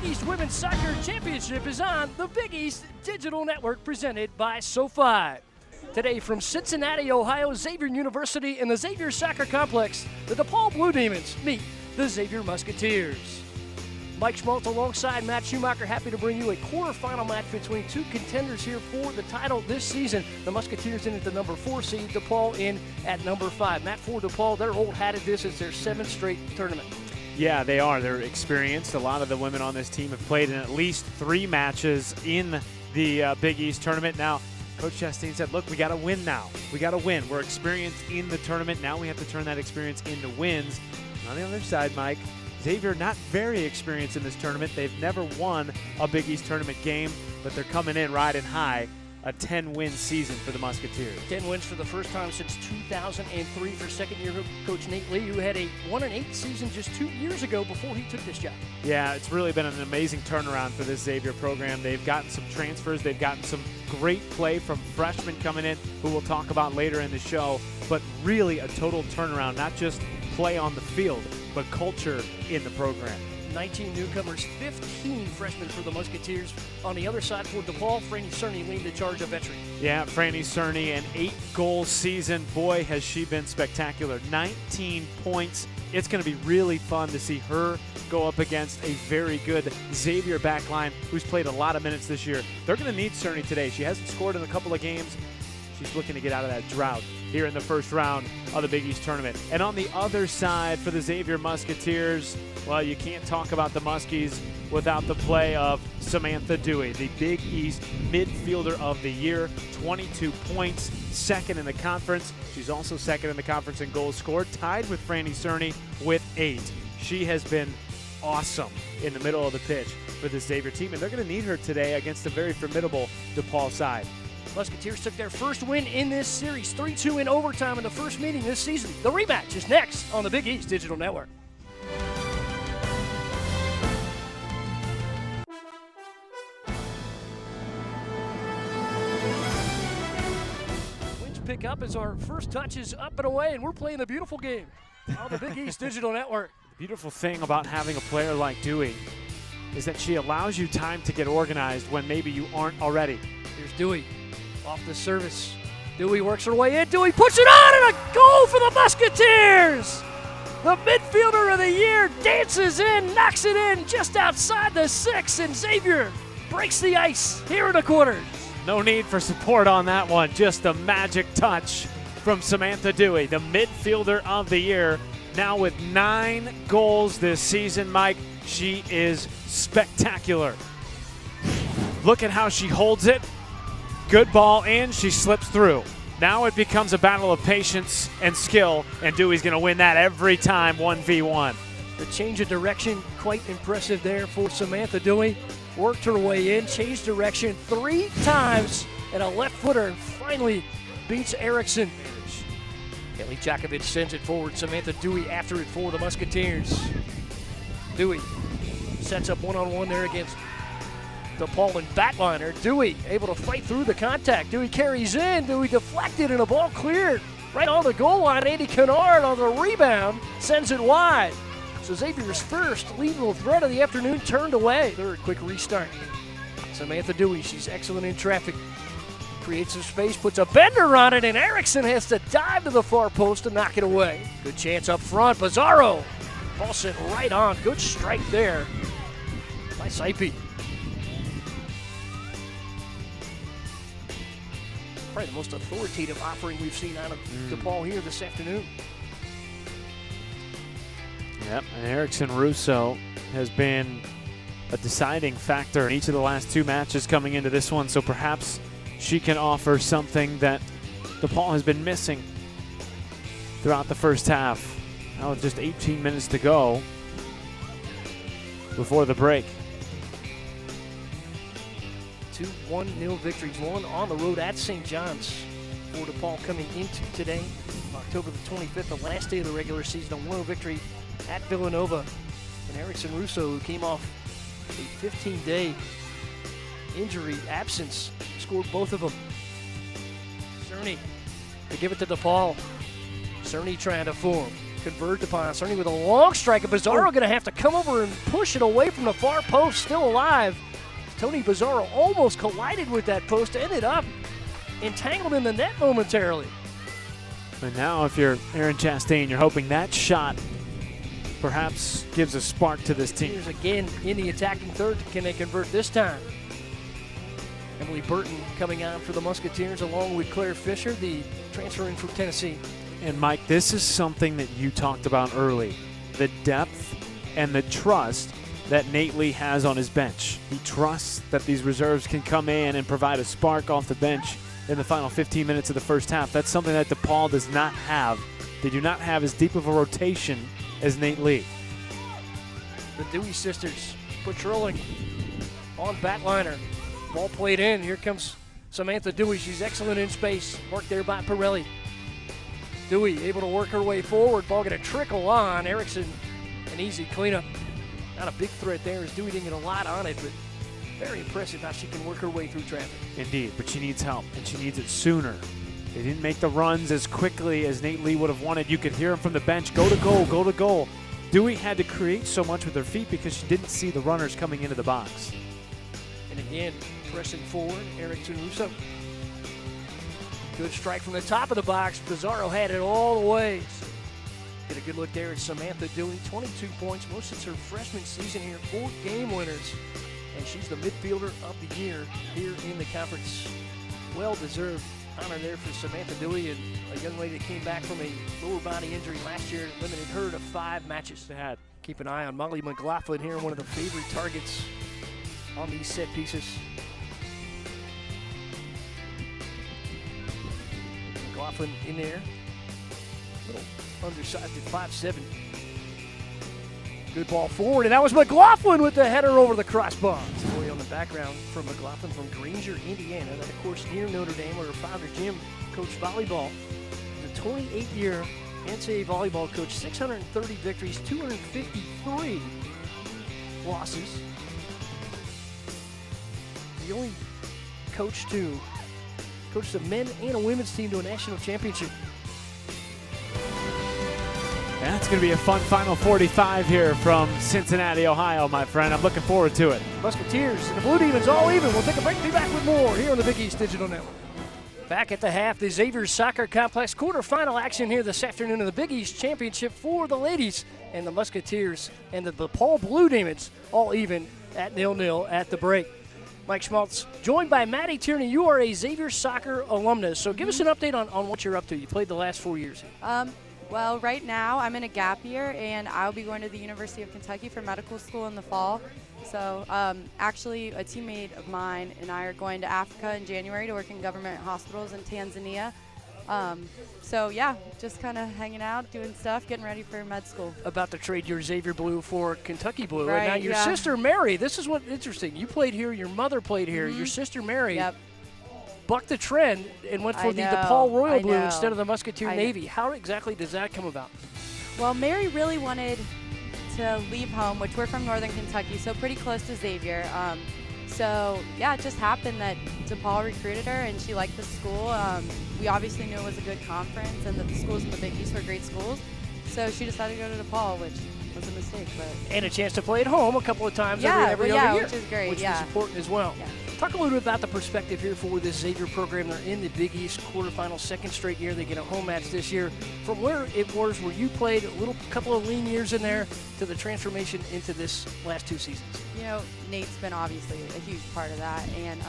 Big East Women's Soccer Championship is on the Big East Digital Network presented by SoFi. Today from Cincinnati, Ohio, Xavier University and the Xavier Soccer Complex, the DePaul Blue Demons meet the Xavier Musketeers. Mike Schmaltz alongside Matt Schumacker, happy to bring you a quarterfinal match between two contenders here for the title this season. The Musketeers in at the number 4 seed, DePaul in at number 5. Matt, for DePaul, they're old hat at this. It's their 7th straight tournament. Yeah, they are. They're experienced. A lot of the women on this team have played in at least 3 matches in the Big East tournament. Now, Coach Chastain said, look, we got to win now. We got to win. We're experienced in the tournament. Now we have to turn that experience into wins. And on the other side, Mike, Xavier not very experienced in this tournament. They've never won a Big East tournament game, but they're coming in riding high. A 10-win season for the Musketeers. 10 wins for the first time since 2003 for second-year coach Nate Lee, who had a 1-8 season just 2 years ago before he took this job. Yeah, it's really been an amazing turnaround for this Xavier program. They've gotten some transfers. They've gotten some great play from freshmen coming in, who we'll talk about later in the show, but really a total turnaround, not just play on the field, but culture in the program. 19 newcomers, 15 freshmen for the Musketeers. On the other side for DePaul, Franny Cerny leading the charge of veteran. Yeah, Franny Cerny, an 8-goal season. Boy, has she been spectacular. 19 points. It's going to be really fun to see her go up against a very good Xavier backline who's played a lot of minutes this year. They're going to need Cerny today. She hasn't scored in a couple of games. She's looking to get out of that drought here in the first round of the Big East tournament. And on the other side for the Xavier Musketeers, well, you can't talk about the Muskies without the play of Samantha Dewey, the Big East midfielder of the year. 22 points, second in the conference. She's also second in the conference in goals scored, tied with Franny Cerny with 8. She has been awesome in the middle of the pitch for the Xavier team, and they're going to need her today against a very formidable DePaul side. Musketeers took their first win in this series, 3-2 in overtime in the first meeting this season. The rematch is next on the Big East Digital Network. Wins pick up as our first touch is up and away, and we're playing the beautiful game on the Big East Digital Network. The beautiful thing about having a player like Dewey is that she allows you time to get organized when maybe you aren't already. Here's Dewey. Off the service. Dewey works her way in. Dewey puts it on, and a goal for the Musketeers! The midfielder of the year dances in, knocks it in just outside the 6, and Xavier breaks the ice here in the quarters. No need for support on that one. Just a magic touch from Samantha Dewey, the midfielder of the year. Now with 9 goals this season, Mike, she is spectacular. Look at how she holds it. Good ball in, she slips through. Now it becomes a battle of patience and skill, and Dewey's going to win that every time, 1v1. The change of direction, quite impressive there for Samantha Dewey. Worked her way in, changed direction 3 times, and a left footer finally beats Erickson. Kelly Jakovic sends it forward. Samantha Dewey after it for the Musketeers. Dewey sets up one-on-one there against DePaul and batliner. Dewey able to fight through the contact. Dewey carries in. Dewey deflected and a ball cleared right on the goal line. Andy Kennard on the rebound sends it wide. So Xavier's first lethal threat of the afternoon turned away. Third quick restart. Samantha Dewey, she's excellent in traffic. Creates some space, puts a bender on it, and Erickson has to dive to the far post to knock it away. Good chance up front. Bizarro. Ball sent right on. Good strike there by Saipi. Probably the most authoritative offering we've seen out of DePaul here this afternoon. Yep, and Erickson Russo has been a deciding factor in each of the last 2 matches coming into this one, so perhaps she can offer something that DePaul has been missing throughout the first half. Now with just 18 minutes to go before the break. 2 1-0 victories, one on the road at St. John's for DePaul coming into today, October the 25th, the last day of the regular season, a 1-0 victory at Villanova. And Erickson Russo, who came off a 15-day injury absence, scored both of them. Cerny to give it to DePaul. Cerny trying to form. convert upon. Certainly with a long strike, and Bizarro going to have to come over and push it away from the far post, still alive. Tony Bizarro almost collided with that post, ended up entangled in the net momentarily. And now if you're Aaron Chastain, you're hoping that shot perhaps gives a spark to this team. Here's again in the attacking third. Can they convert this time? Emily Burton coming on for the Musketeers along with Claire Fisher, the transfer in from Tennessee. And Mike, this is something that you talked about early, the depth and the trust that Nate Lee has on his bench. He trusts that these reserves can come in and provide a spark off the bench in the final 15 minutes of the first half. That's something that DePaul does not have. They do not have as deep of a rotation as Nate Lee. The Dewey sisters patrolling on batliner. Ball played in. Here comes Samantha Dewey. She's excellent in space. Marked there by Pirelli. Dewey able to work her way forward. Ball going to trickle on. Erickson, an easy cleanup. Not a big threat there as Dewey didn't get a lot on it, but very impressive how she can work her way through traffic. Indeed, but she needs help, and she needs it sooner. They didn't make the runs as quickly as Nate Lee would have wanted. You could hear him from the bench, go to goal, go to goal. Dewey had to create so much with her feet because she didn't see the runners coming into the box. And again, pressing forward, Erickson Russo. Good strike from the top of the box. Bizarro had it all the way. Get a good look there at Samantha Dewey. 22 points, most since her freshman season here. 4 game winners. And she's the midfielder of the year here in the conference. Well-deserved honor there for Samantha Dewey, and a young lady that came back from a lower body injury last year, limited her to 5 matches. They had. Keep an eye on Molly McLaughlin here, one of the favorite targets on these set pieces. McLaughlin in there. Little undersized at 5'7". Good ball forward, and that was McLaughlin with the header over the crossbar. Story on the background from McLaughlin from Granger, Indiana. That, of course, near Notre Dame, where her father, Jim, coached volleyball. The 28-year NCAA volleyball coach, 630 victories, 253 losses. The only coach to coach the men and a women's team to a national championship. That's going to be a fun final 45 here from Cincinnati, Ohio, my friend. I'm looking forward to it. Musketeers and the Blue Demons all even. We'll take a break. Be back with more here on the Big East Digital Network. Back at the half, the Xavier Soccer Complex quarterfinal action here this afternoon in the Big East Championship for the ladies, and the Musketeers and the DePaul Blue Demons all even at 0-0 at the break. Mike Schmaltz, joined by Maddie Tierney. You are a Xavier Soccer alumnus, so give us an update on what you're up to. You played the last 4 years here. Well, right now I'm in a gap year, and I'll be going to the University of Kentucky for medical school in the fall. So actually, a teammate of mine and I are going to Africa in January to work in government hospitals in Tanzania. So, yeah, just kind of hanging out, doing stuff, getting ready for med school. About to trade your Xavier Blue for Kentucky Blue. Right, and now your sister, Mary, this is what's interesting. You played here. Your mother played here. Your sister, Mary, bucked the trend and went for the DePaul Royal Blue instead of the Musketeer Navy. How exactly does that come about? Well, Mary really wanted to leave home, which we're from Northern Kentucky, so pretty close to Xavier. So, yeah, it just happened that DePaul recruited her, and she liked the school. We obviously knew it was a good conference and that the schools in the Big East were great schools. So she decided to go to DePaul, which was a mistake. But and a chance to play at home a couple of times every other year. Which is great. Which is important as well. Yeah. Talk a little bit about the perspective here for this Xavier program. They're in the Big East quarterfinal, second straight year. They get a home match this year. From where it was where you played, a couple of lean years in there, to the transformation into this last 2 seasons. You know, Nate's been obviously a huge part of that. And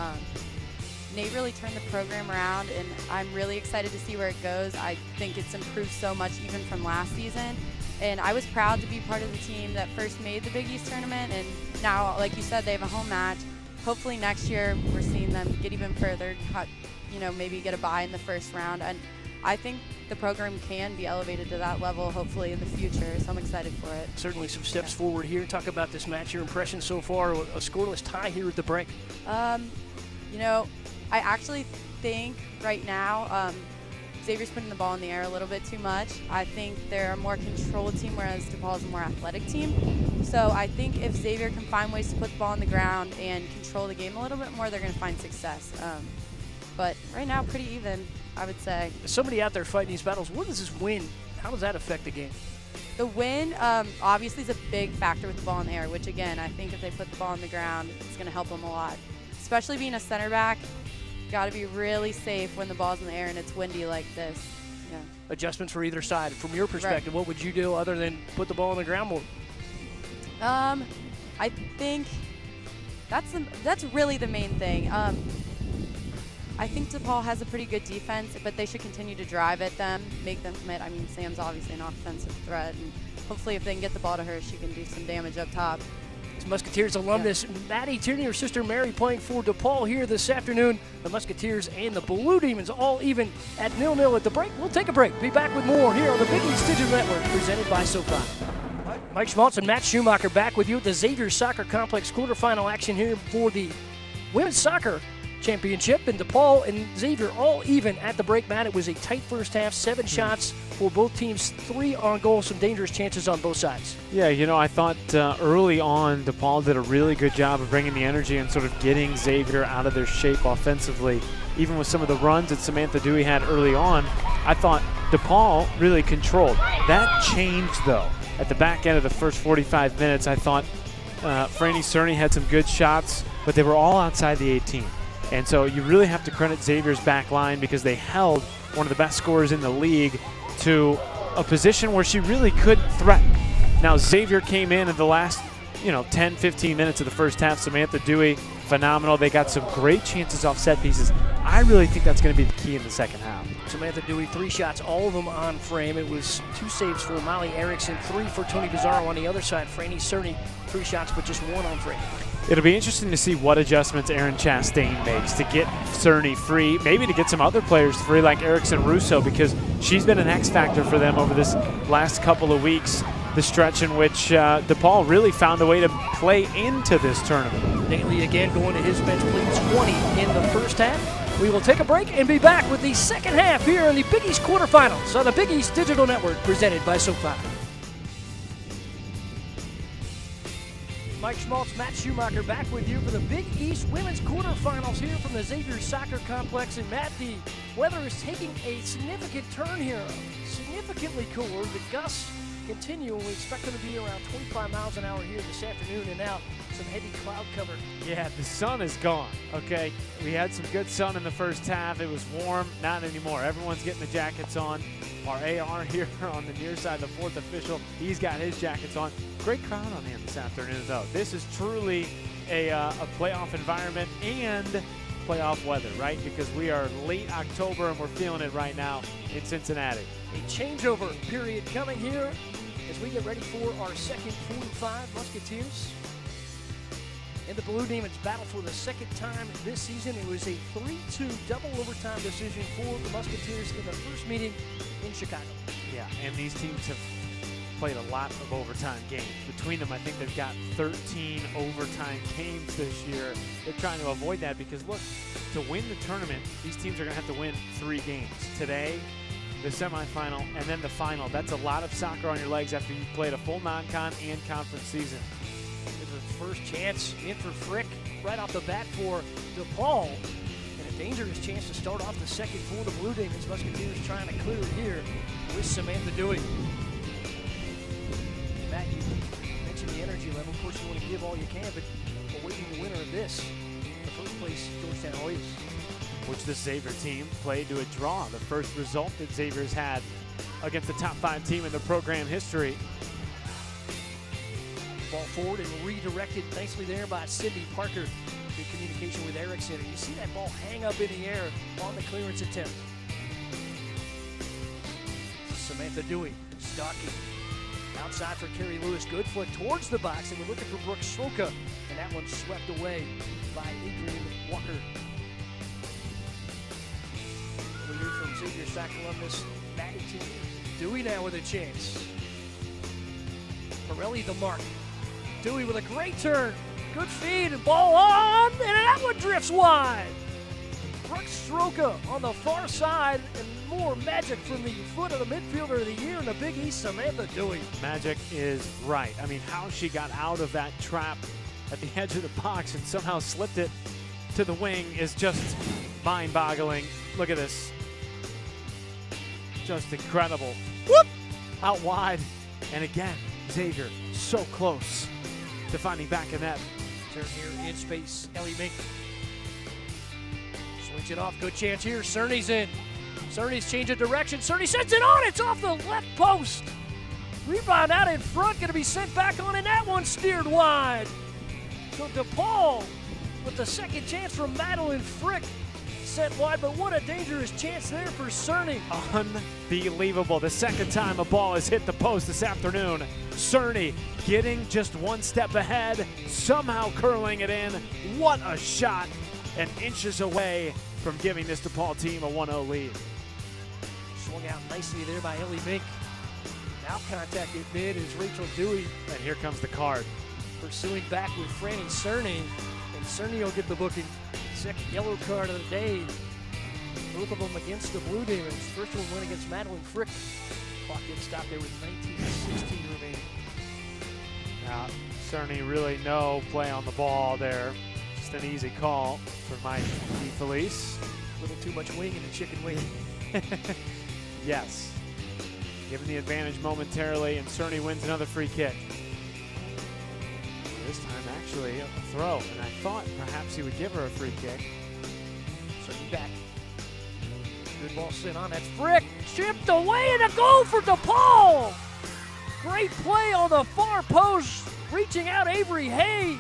Nate really turned the program around, and I'm really excited to see where it goes. I think it's improved so much even from last season. And I was proud to be part of the team that first made the Big East tournament. And now, like you said, they have a home match. Hopefully next year we're seeing them get even further, maybe get a bye in the first round. And I think the program can be elevated to that level hopefully in the future, so I'm excited for it. Certainly some steps forward here. Talk about this match, your impressions so far, a scoreless tie here at the break. I actually think right now Xavier's putting the ball in the air a little bit too much. I think they're a more controlled team, whereas DePaul's a more athletic team. So I think if Xavier can find ways to put the ball on the ground and control the game a little bit more, they're going to find success. But right now, pretty even, I would say. Somebody out there fighting these battles, what does this win? How does that affect the game? The wind obviously is a big factor with the ball in the air, which again, I think if they put the ball on the ground, it's going to help them a lot. Especially being a center back, got to be really safe when the ball's in the air and it's windy like this. Yeah. Adjustments for either side. From your perspective, what would you do other than put the ball on the ground more? I think that's really the main thing. I think DePaul has a pretty good defense, but they should continue to drive at them, make them commit. I mean, Sam's obviously an offensive threat, and hopefully if they can get the ball to her, she can do some damage up top. Musketeers alumnus Maddie Tierney, her sister Mary, playing for DePaul here this afternoon. The Musketeers and the Blue Demons all even at 0-0 at the break. We'll take a break. Be back with more here on the Big East Digital Network, presented by SoFi. Mike Schmaltz and Matt Schumacker back with you at the Xavier Soccer Complex quarterfinal action here for the Women's Soccer Championship. And DePaul and Xavier all even at the break, Matt. It was a tight first half, 7 shots for both teams, 3 on goal, some dangerous chances on both sides. Yeah, you know, I thought early on DePaul did a really good job of bringing the energy and sort of getting Xavier out of their shape offensively. Even with some of the runs that Samantha Dewey had early on, I thought DePaul really controlled. That changed, though. At the back end of the first 45 minutes, I thought Franny Cerny had some good shots, but they were all outside the 18. And so you really have to credit Xavier's back line because they held one of the best scorers in the league to a position where she really couldn't threaten. Now, Xavier came in the last, 10, 15 minutes of the first half. Samantha Dewey, phenomenal. They got some great chances off set pieces. I really think that's going to be the key in the second half. Samantha Dewey, 3 shots, all of them on frame. It was 2 saves for Molly Erickson, 3 for Tony Pizarro on the other side. Franny Cerny, 3 shots, but just 1 on frame. It'll be interesting to see what adjustments Erin Chastain makes to get Cerny free, maybe to get some other players free like Erickson Russo, because she's been an X factor for them over this last couple of weeks, the stretch in which DePaul really found a way to play into this tournament. Daly again going to his bench, leads 20 in the first half. We will take a break and be back with the second half here in the Big East quarterfinals on the Big East Digital Network, presented by SoFi. Mike Schmaltz, Matt Schumacker back with you for the Big East Women's quarterfinals here from the Xavier Soccer Complex. And Matt, the weather is taking a significant turn here, significantly cooler. The gusts continue, and we expect them to be around 25 miles an hour here this afternoon, and now some heavy cloud cover. Yeah, the sun is gone, okay? We had some good sun in the first half. It was warm, not anymore. Everyone's getting the jackets on. Our AR here on the near side, the 4th official, he's got his jackets on. Great crowd on hand this afternoon, though. This is truly a playoff environment and playoff weather, right? Because we are late October and we're feeling it right now in Cincinnati. A changeover period coming here as we get ready for our second 45. Musketeers and the Blue Demons battle for the second time this season. It was a 3-2 double overtime decision for the Musketeers in the first meeting in Chicago. Yeah, and these teams have played a lot of overtime games. Between them, I think they've got 13 overtime games this year. They're trying to avoid that because, look, to win the tournament, these teams are going to have to win 3 games. Today, the semifinal, and then the final. That's a lot of soccer on your legs after you've played a full non-con and conference season. First chance in for Frick right off the bat for DePaul. And a dangerous chance to start off the second for the Blue Demons. Musketeers trying to clear it here with Samantha Dewey. Matt, you mentioned the energy level. Of course, you want to give all you can, but awaiting the winner of this, the first place Georgetown Hoyas, which the Xavier team played to a draw. The first result that Xavier's had against the top 5 team in the program history. Ball forward and redirected nicely there by Cindy Parker. Good communication with Erickson. And you see that ball hang up in the air on the clearance attempt. Samantha Dewey stalking. Outside for Carrie Lewis. Good foot towards the box. And we're looking for Brooke Stroka. And that one swept away by Adrian Walker. We hear from Xavier Soccer alumnus Maddie Tierney. Dewey now with a chance. Pirelli the mark. Dewey with a great turn. Good feed and ball on, and that one drifts wide. Brooke Stroka on the far side, and more magic from the foot of the midfielder of the year in the Big East, Samantha Dewey. Magic is right. I mean, how she got out of that trap at the edge of the box and somehow slipped it to the wing is just mind-boggling. Look at this. Just incredible. Whoop! Out wide. And again, Xavier so close to finding back in net. Turn here in space, Ellie Mink. Swings it off, good chance here. Cerny's in. Cerny's changing direction. Cerny sends it on, it's off the left post. Rebound out in front, gonna be sent back on, and that one steered wide. So DePaul with the second chance from Madeline Frick. Sent wide, but what a dangerous chance there for Cerny. Unbelievable. The second time a ball has hit the post this afternoon. Cerny getting just one step ahead, somehow curling it in. What a shot, and inches away from giving this DePaul team a 1-0 lead. Swung out nicely there by Ellie Mink. Now contact at mid is Rachel Dewey. And here comes the card. Pursuing back with Franny Cerny, and Cerny will get the booking. Second yellow card of the day. Both of them against the Blue Demons. First one went against Madeline Frick. Clock gets stopped there with 19:16 remaining. Now, Cerny really no play on the ball there. Just an easy call for Mike DeFelice. A little too much wing in the chicken wing. Yes. Given the advantage momentarily, and Cerny wins another free kick. This time actually a throw, and I thought perhaps he would give her a free kick. Cerny back. Good ball sent on, that's Frick. Chipped away and a goal for DePaul. Great play on the far post, reaching out Avery Hay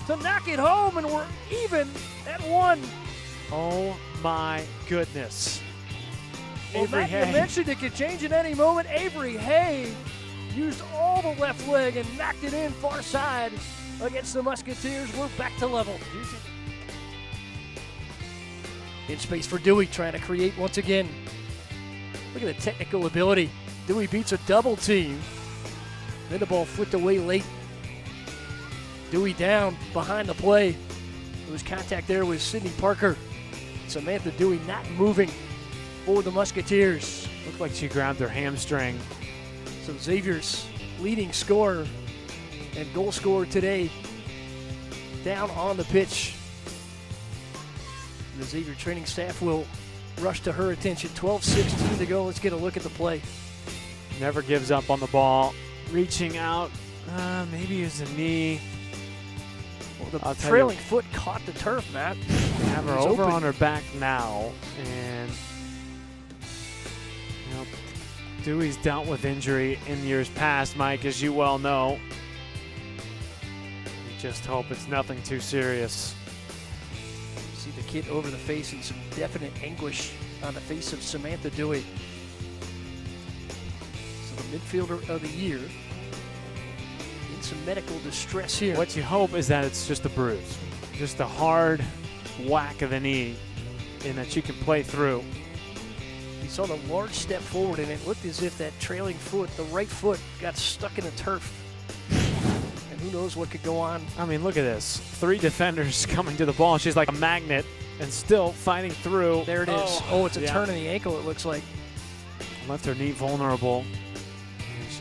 to knock it home, and we're even at 1. Oh my goodness. Well, Avery Matt, Hay. you mentioned it could change at any moment. Avery Hay used all the left leg and knocked it in far side against the Musketeers. We're back to level. In space for Dewey, trying to create once again. Look at the technical ability. Dewey beats a double team. Then the ball flicked away late. Dewey down behind the play. There was contact there with Sydney Parker. Samantha Dewey not moving for the Musketeers. Looked like she grabbed her hamstring. So Xavier's leading scorer and goal scorer today down on the pitch. The Xavier training staff will rush to her attention. 12:16 to go. Let's get a look at the play. Never gives up on the ball. Reaching out. Maybe it's a knee. Well, the I'll tell trailing foot caught the turf, Matt. They have her It's over open. on her back now. And you know, Dewey's dealt with injury in years past, Mike, as you well know. We just hope it's nothing too serious. See the kid over the face and some definite anguish on the face of Samantha Dewey. So the midfielder of the year in some medical distress here. What you hope is that it's just a bruise, just a hard whack of the knee, and that she can play through. You saw the large step forward, and it looked as if that trailing foot, the right foot, got stuck in the turf. And who knows what could go on. I mean, look at this. 3 defenders coming to the ball. She's like a magnet and still fighting through. There it is. Oh, it's a yeah. turn in the ankle, it looks like. Left her knee vulnerable.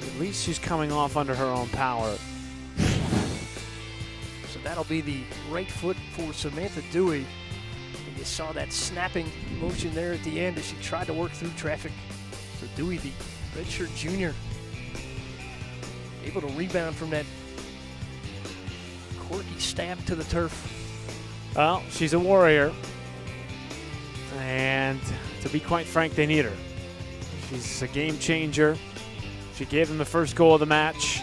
At least she's coming off under her own power. So that'll be the right foot for Samantha Dewey. And you saw that snapping motion there at the end as she tried to work through traffic. So Dewey, the redshirt junior, able to rebound from that quirky stab to the turf. Well, she's a warrior. And to be quite frank, they need her. She's a game changer. She gave them the first goal of the match.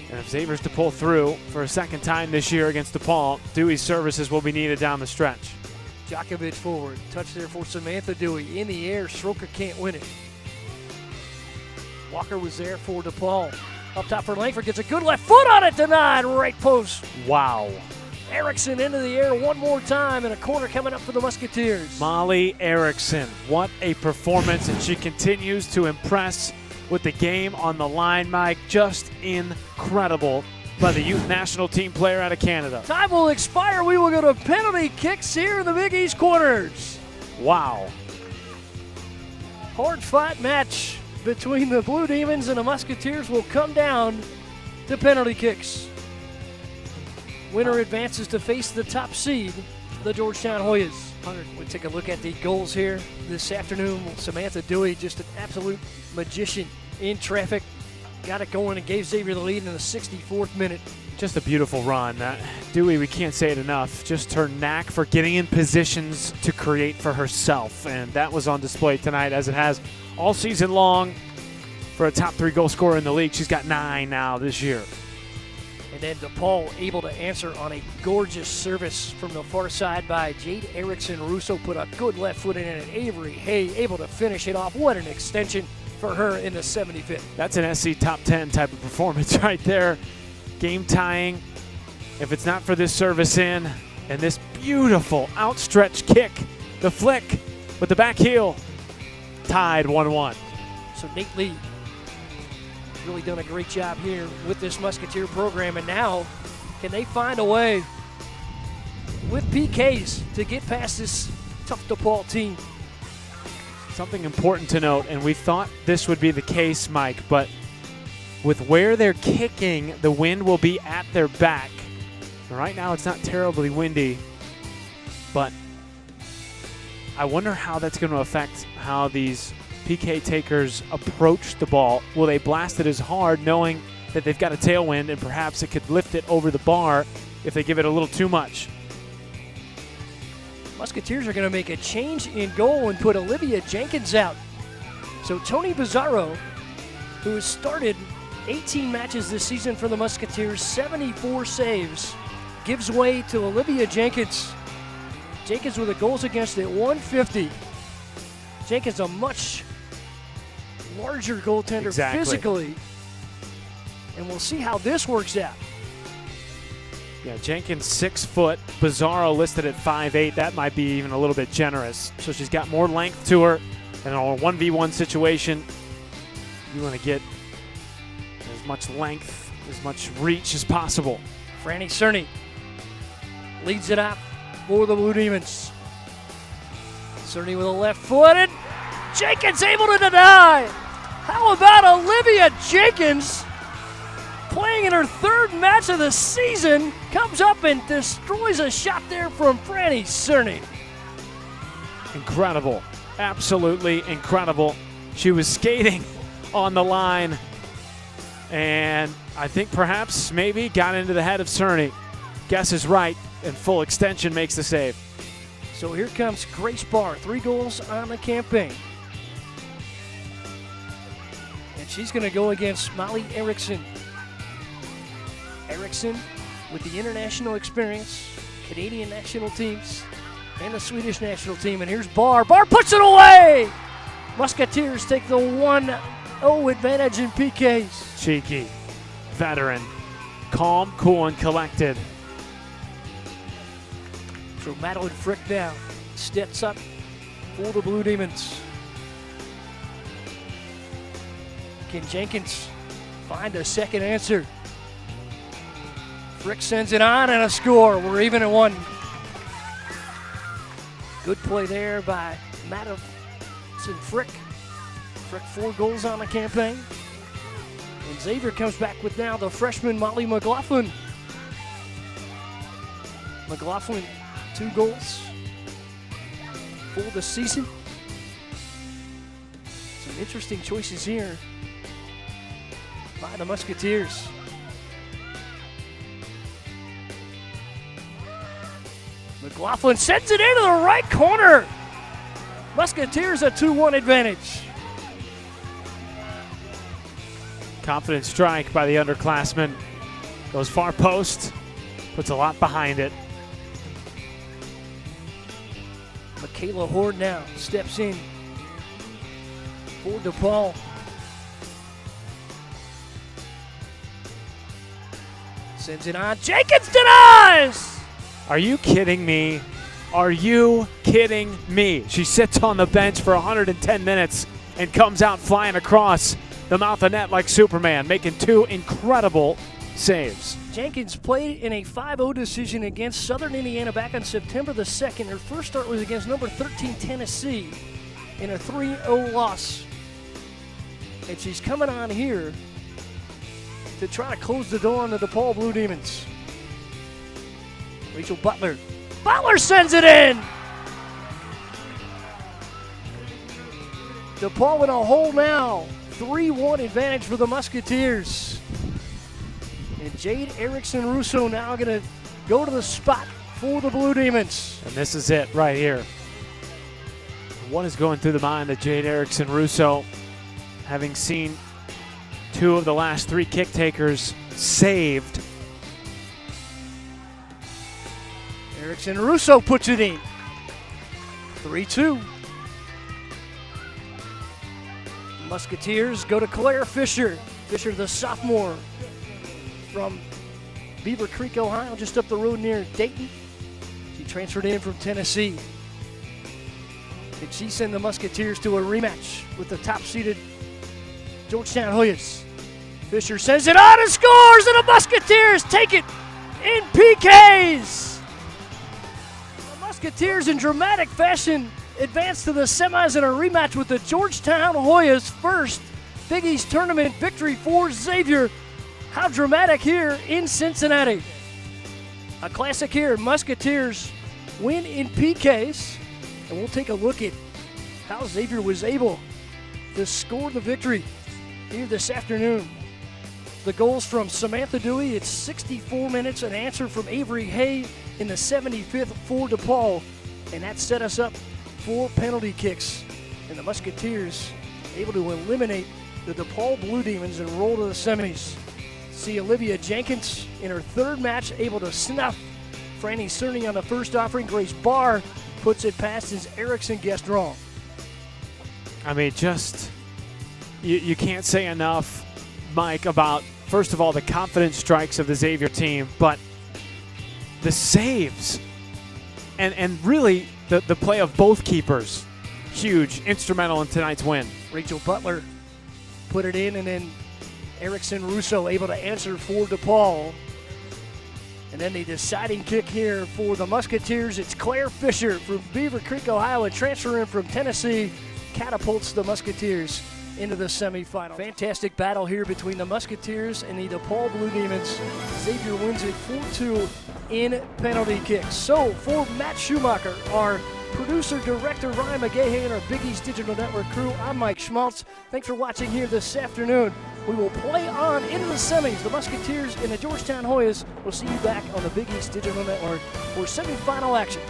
And if Xavier's to pull through for a second time this year against DePaul, Dewey's services will be needed down the stretch. Djokovic forward. Touch there for Samantha Dewey. In the air, Stroker can't win it. Walker was there for DePaul. Up top for Langford, gets a good left foot on it, denied, right post. Wow. Erickson into the air one more time, and a corner coming up for the Musketeers. Molly Erickson, what a performance, and she continues to impress with the game on the line, Mike. Just incredible by the youth national team player out of Canada. Time will expire. We will go to penalty kicks here in the Big East quarters. Wow. Hard-fought match between the Blue Demons and the Musketeers will come down to penalty kicks. Winner advances to face the top seed, the Georgetown Hoyas. We'll take a look at the goals here this afternoon. Samantha Dewey, just an absolute magician in traffic. got it going and gave Xavier the lead in the 64th minute. Just a beautiful run. Dewey, we can't say it enough, just her knack for getting in positions to create for herself. And that was on display tonight, as it has all season long for a top 3 goal scorer in the league. She's got 9 now this year. And then DePaul able to answer on a gorgeous service from the far side by Jade Erickson. Russo put a good left foot in it, and Avery Hay able to finish it off. What an extension for her in the 75th. That's an SC top 10 type of performance right there. Game tying. If it's not for this service in and this beautiful outstretched kick, the flick with the back heel, tied 1-1. So Nate Lee really done a great job here with this Musketeer program, and now can they find a way with PKs to get past this tough DePaul team? Something important to note, and we thought this would be the case, Mike, but with where they're kicking, the wind will be at their back. Right now it's not terribly windy, but I wonder how that's going to affect how these PK takers approach the ball. Will they blast it as hard, knowing that they've got a tailwind and perhaps it could lift it over the bar if they give it a little too much? Musketeers are going to make a change in goal and put Olivia Jenkins out. So Tony Bizzarro, who has started 18 matches this season for the Musketeers, 74 saves, gives way to Olivia Jenkins. Jenkins with a goals against at 150. Jenkins a much larger goaltender physically. And we'll see how this works out. Yeah, Jenkins 6 foot, Bizzarro listed at 5'8". That might be even a little bit generous. So she's got more length to her. And in a 1v1 situation, you want to get as much length, as much reach as possible. Franny Cerny leads it up for the Blue Demons. Cerny with a left footed. Jenkins able to deny. How about Olivia Jenkins, playing in her 3rd match of the season, comes up and destroys a shot there from Franny Cerny. Incredible. Absolutely incredible. She was skating on the line, and I think perhaps maybe got into the head of Cerny. Guess is right, and full extension makes the save. So here comes Grace Barr, 3 goals on the campaign. And she's going to go against Molly Erickson. Erickson with the international experience, Canadian national teams, and the Swedish national team. And here's Barr. Barr puts it away! Musketeers take the 1-0 advantage in PKs. Cheeky, veteran, calm, cool, and collected. So Madeline Frick now steps up for the Blue Demons. Can Jenkins find a second answer? Frick sends it on and a score. We're even at 1. Good play there by Madeline Frick. Frick 4 goals on the campaign. And Xavier comes back with now the freshman Molly McLaughlin. McLaughlin 2 goals for the season. Some interesting choices here by the Musketeers. McLaughlin sends it into the right corner. Musketeers a 2-1 advantage. Confident strike by the underclassmen. Goes far post, puts a lot behind it. Michaela Horde now steps in for DePaul. Sends it on. Jenkins denies! Are you kidding me? Are you kidding me? She sits on the bench for 110 minutes and comes out flying across the mouth of net like Superman, making 2 incredible saves. Jenkins played in a 5-0 decision against Southern Indiana back on September the 2nd. Her first start was against number 13 Tennessee in a 3-0 loss. And she's coming on here to try to close the door on the DePaul Blue Demons. Rachel Butler. Butler sends it in! DePaul in a hole now. 3-1 advantage for the Musketeers. And Jade Erickson-Russo now going to go to the spot for the Blue Demons. And this is it right here. What is going through the mind of Jade Erickson-Russo, having seen 2 of the last 3 kick takers saved? Erickson-Russo puts it in. 3-2. Musketeers go to Claire Fisher. Fisher, the sophomore from Beaver Creek, Ohio, just up the road near Dayton. She transferred in from Tennessee. Did she send the Musketeers to a rematch with the top-seeded Georgetown Hoyas? Fisher sends it on and scores, and the Musketeers take it in PKs. The Musketeers, in dramatic fashion, advance to the semis in a rematch with the Georgetown Hoyas. First Big East tournament victory for Xavier. How dramatic here in Cincinnati. A classic here. Musketeers win in PKs. And we'll take a look at how Xavier was able to score the victory here this afternoon. The goals from Samantha Dewey, it's 64 minutes, an answer from Avery Hay in the 75th for DePaul. And that set us up for penalty kicks. And the Musketeers able to eliminate the DePaul Blue Demons and roll to the semis. See Olivia Jenkins in her 3rd match able to snuff Franny Cerny on the first offering. Grace Barr puts it past as Erickson guessed wrong. I mean, just, you can't say enough, Mike, about, first of all, the confidence strikes of the Xavier team, but the saves and really the play of both keepers, huge, instrumental in tonight's win. Rachel Butler put it in, and then Erickson-Russo able to answer for DePaul. And then the deciding kick here for the Musketeers. It's Claire Fisher from Beaver Creek, Ohio, a transfer in from Tennessee, catapults the Musketeers into the semifinal. Fantastic battle here between the Musketeers and the DePaul Blue Demons. Xavier wins it 4-2 in penalty kicks. So for Matt Schumacker, our producer, director, Ryan McGahey, and our Big East Digital Network crew, I'm Mike Schmaltz. Thanks for watching here this afternoon. We will play on into the semis. The Musketeers and the Georgetown Hoyas. We'll see you back on the Big East Digital Network for semifinal action.